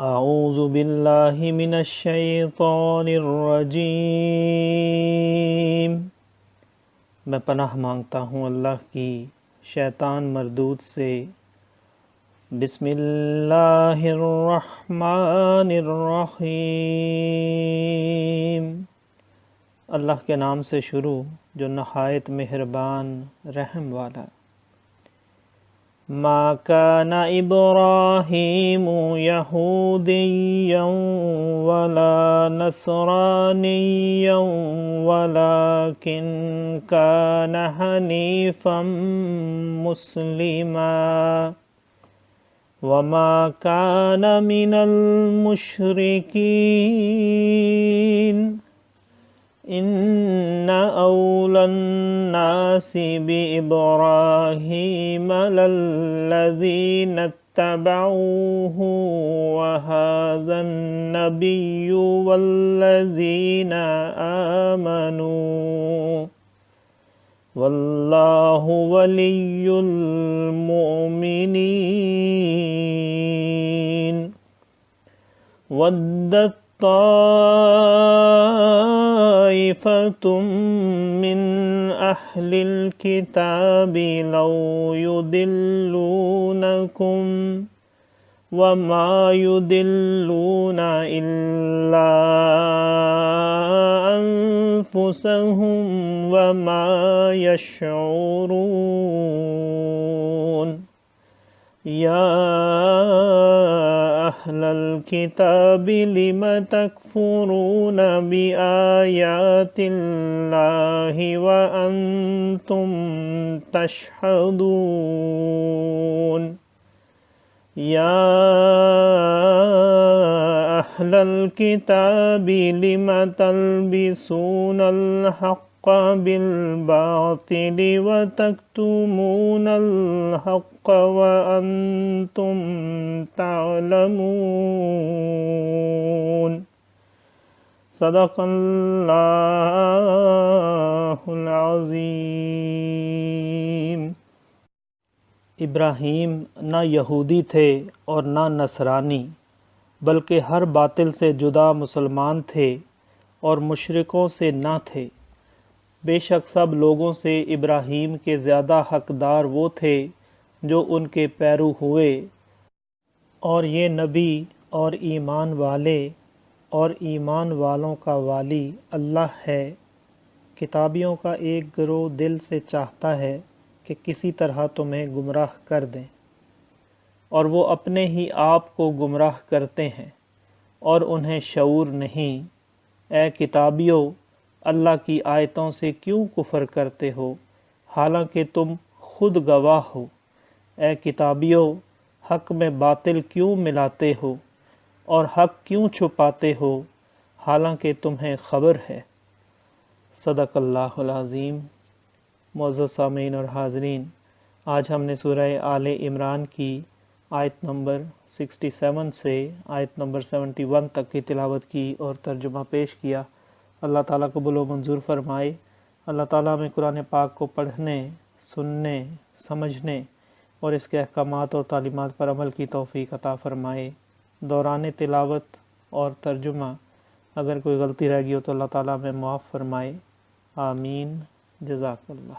اعوذ باللہ من الشیطان الرجیم، میں پناہ مانگتا ہوں اللہ کی شیطان مردود سے۔ بسم اللہ الرحمن الرحیم، اللہ کے نام سے شروع جو نہایت مہربان رحم والا۔ ما كان إبراهيم يهوديا ولا نصرانيا ولكن كان حنيفا مسلما وما كان من المشركين إن أولى الناس بإبراهيم للذين اتبعوه وهذا النبي والذين آمنوا والله ولي المؤمنين ودت طائفة من أهل الكتاب لو يضلونكم وما يضلون إلا أنفسهم وما يشعرون يا أهل الكتاب لم تكفرون بآيات الله وأنتم تشهدون يا أهل الكتاب لم تلبسون الحق بالباطل وتكتمون الحق وأنتم تعلمون صدق اللہ العظیم۔ ابراہیم نہ یہودی تھے اور نہ نصرانی، بلکہ ہر باطل سے جدا مسلمان تھے اور مشرکوں سے نہ تھے۔ بے شک سب لوگوں سے ابراہیم کے زیادہ حقدار وہ تھے جو ان کے پیرو ہوئے، اور یہ نبی اور ایمان والے اور ایمان والوں کا والی اللہ ہے۔ کتابیوں کا ایک گروہ دل سے چاہتا ہے کہ کسی طرح تمہیں گمراہ کر دیں، اور وہ اپنے ہی آپ کو گمراہ کرتے ہیں اور انہیں شعور نہیں۔ اے کتابیوں، اللہ کی آیتوں سے کیوں کفر کرتے ہو حالانکہ تم خود گواہ ہو؟ اے کتابیوں، حق میں باطل کیوں ملاتے ہو اور حق کیوں چھپاتے ہو حالانکہ تمہیں خبر ہے۔ صدق اللہ العظیم۔ معزز سامعین اور حاضرین، آج ہم نے سورہ آل عمران کی آیت نمبر 67 سے آیت نمبر 71 تک کی تلاوت کی اور ترجمہ پیش کیا۔ اللہ تعالیٰ قبول و منظور فرمائے۔ اللہ تعالیٰ ہمیں قرآن پاک کو پڑھنے، سننے، سمجھنے اور اس کے احکامات اور تعلیمات پر عمل کی توفیق عطا فرمائے۔ دوران تلاوت اور ترجمہ اگر کوئی غلطی رہ گئی ہو تو اللہ تعالیٰ ہمیں معاف فرمائے۔ آمین۔ جزاک اللہ۔